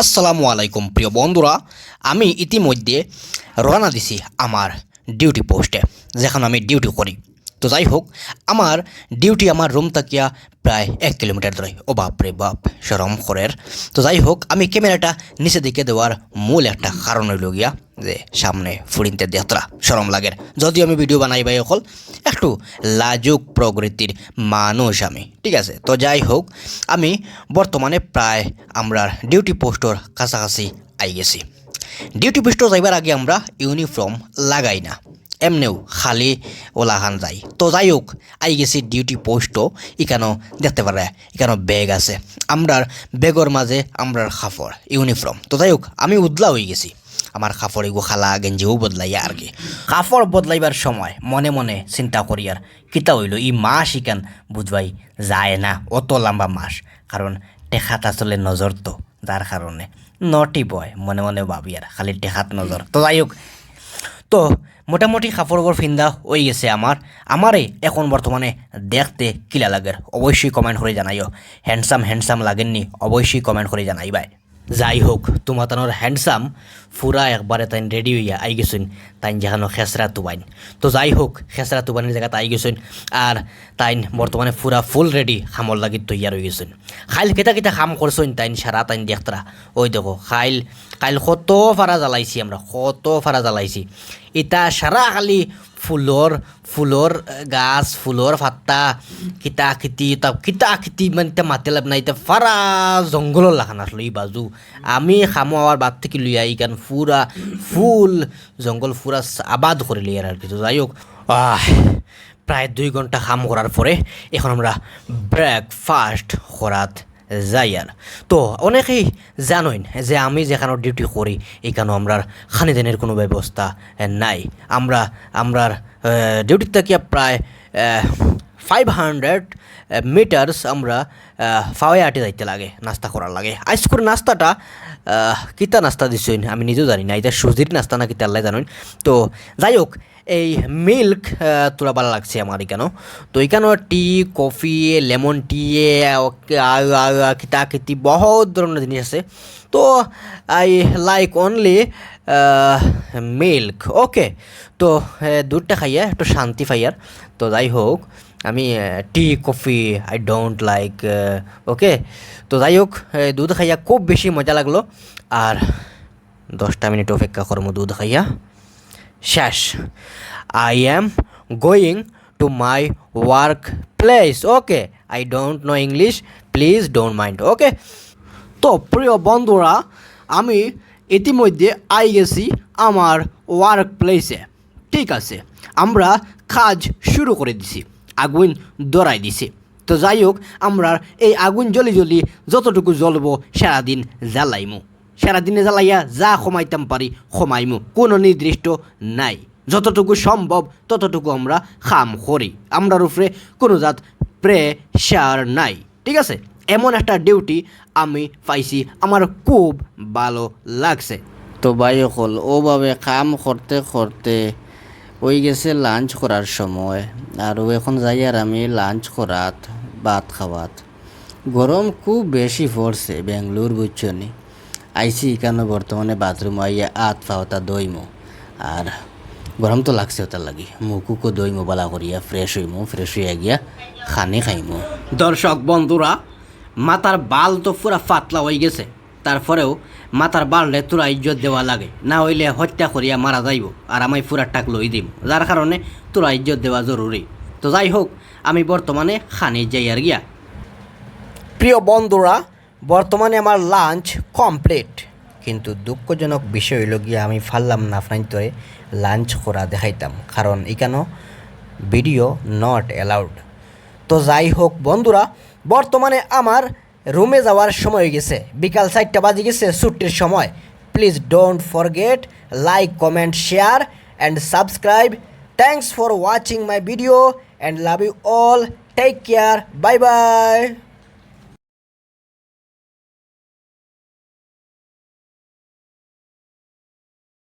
আসসালামু আলাইকুম প্রিয় বন্ধুরা, আমি ইতিমধ্যে রওনা দিছি আমার ডিউটি পোস্টে, যেখানে আমি ডিউটি করি। তো যাই হোক, আমার ডিউটি আমার রুম তাকিয়া প্রায় 1 কিলোমিটার দূরে। ও বাপরে বাপ, সরম করের। তো যাই হোক, আমি ক্যামেরাটা নিচে দিকে দেওয়ার মূল একটা কারণ হইল গিয়া যে সামনে ফুরিনতে যাত্রা সরম লাগের। যদিও আমি ভিডিও বানাই বাই অকল একটু লাজুক প্রকৃতির মানুষ আমি, ঠিক আছে। তো যাই হোক, আমি বর্তমানে প্রায় আমরা ডিউটি পোস্টর কাছাকাছি আই গেছি। ডিউটি পোস্ট যাইবার আগে আমরা ইউনিফর্ম লাগাই না, এমনিও খালি ওলাখান যাই। তো যাই হোক, আই গেছি ডিউটি পোস্টও। এখানেও দেখতে পারে এখানেও ব্যাগ আছে, আমরার ব্যাগর মাঝে আমরার কাপড় ইউনিফর্ম। তো যাই হোক, আমি উদলা হয়ে গেছি, আমার কাপড় এগো খালা গেঞ্জিও বদলাইয়া আর কি। কাপড় বদলাইবার সময় মনে মনে চিন্তা করি আর কিতা হইল, ই মাস ইকান বুঝবাই যায় না, অত লম্বা মাস। কারণ টেকাত আসলে নজর, তো যার কারণে নটি বয় মনে মনে ভাবি আর খালি টেকাত নজর। তো যাই হোক, তো মোটামুটি কাপড় ফিন্দা হয়ে গেছে আমারে এখন বর্তমানে দেখতে কিলা লাগের অবশ্যই কমেন্ট করে জানাইও। হ্যান্ডসাম লাগেননি অবশ্যই কমেন্ট করে জানাইবাই। যাই হোক, তোমার হ্যান্ডসাম ফুরা একবারে তাই রেডি হইয়া আই গেছেন, তাই যেখানে খেসরা তুবাইন। তো যাই হোক, খেসরা তুবাইনের জায়গাতে আই গেছেন, আর তাই বর্তমানে ফুরা ফুল রেডি খামর লাগি তৈয়ার হয়ে গেছেন। খাইল কেটা কেটা খাম করছেন তাইন সারা তাইন দেখতরা। ওই দেখো খাইল কত ফারা জ্বালাইছি, আমরা কত ফারা জ্বালাইছি। ইটা সারা খালি ফুলর গাছ, ফুলর ফাত্তা, কিতা মানে মাতে লাভ নাই। ফারা জঙ্গলের লাখান আসলো এই বাজু। আমি খামো আমার বাদ থেকে লইয়া ইকান ফুরা ফুল জঙ্গল ফুরা আবাদ করে লিয়ার আর কিছু। যাই হোক, প্রায় 2 ঘন্টা কাম করার পরে এখন আমরা ব্রেকফাস্ট করাত যাই আর। তো অনেকেই জানেন যে আমি যেখানে ডিউটি করি এখানেও আমরা খানিদানের কোনো ব্যবস্থা নাই। আমরার ডিউটির থেকে প্রায় 500 মিটার্স আমরা ফাওয়ে আটে যাইতে লাগে, নাস্তা করার লাগে। আজকের নাস্তাটা কিতা নাস্তা দিছেন আমি নিজেও জানি না, এটা সুজির নাস্তা না কিতা আল্লাহ জানেন। তো যাই হোক, এই মিল্ক তোরা ভালো লাগছে আমার এখানেও। তো এখানেও টি, কফি, লেমন টি, কিতি বহুত ধরনের জিনিস আছে। তো আই লাইক অনলি মিল্ক। ওকে, তো দুধটা খাইয়া একটু শান্তি পাইয়ার। তো যাই হোক, আমি tea coffee I don't like. Okay, তো যাই হোক, দুধ খাইয়া খুব বেশি মজা লাগলো। আর 10টা মিনিট অপেক্ষা করবো দুধ খাইয়া। শেষ। I am going to my work place. Okay, I don't know English, please don't mind. Okay, তো প্রিয় বন্ধুরা, আমি ইতিমধ্যে আই গেছি আমার ওয়ার্ক প্লেসে। ঠিক আছে, আমরা কাজ শুরু করে দিছি, আগুন ধরাই দিছি। তো যাই হোক, আমরা এই আগুন জ্বলি যতটুকু জ্বলবো সারাদিন জ্বালাইমু। সারাদিনে জ্বালাইয়া যা কমাইতাম পারি কমাইমু, কোনো নির্দিষ্ট নাই। যতটুকু সম্ভব ততটুকু আমরা কাম করি, আমরার উপরে কোনো জাত প্রেশার নাই। ঠিক আছে, এমন একটা ডিউটি আমি পাইছি, আমার খুব ভালো লাগছে। তো ভাই হল ওভাবে কাম করতে করতে ওই গেছে লাঞ্চ করার সময়, আর এখন যাই আর আমি লাঞ্চ করাত ভাত খাওয়াত। গরম খুব বেশি পড়ছে বেঙ্গলোর বুঝছনি। আইসি এখানে বর্তমানে বাথরুম আইয়া আত পাওতা দইমো, আর গরম তো লাগছে ওটার লাগি মুকুকো দইমো বালা করিয়া ফ্রেশ হইয়া গিয়া খানি খাইমো। দর্শক বন্ধুরা, মাথার বাল তো পুরা ফাতলা হয়ে গেছে, তারপরেও মাথার বালরে তোরা ইজ্জত দেওয়া লাগে, না হইলে হত্যা করিয়া মারা যাইব, আর আমি পুরা টাক লই দিব, যার কারণে তোরা ইজ্জত দেওয়া জরুরি। তো যাই হোক, আমি বর্তমানে খানি যাই আর গিয়া। প্রিয় বন্ধুরা, বর্তমানে আমার লাঞ্চ কমপ্লিট, কিন্তু দুঃখজনক বিষয় হইল গিয়া আমি ফারলাম না আপনার লাঞ্চ করা দেখাইতাম, কারণ এখানেও ভিডিও নট অ্যালাউড। তো যাই হোক বন্ধুরা, বর্তমানে আমার রুমে যাওয়ার সময় হয়ে গেছে, বিকাল 4টা বাজে গেছে ছুটির সময়। Please don't forget like, comment, share and subscribe. Thanks for watching my video and love you all. Take care, bye by.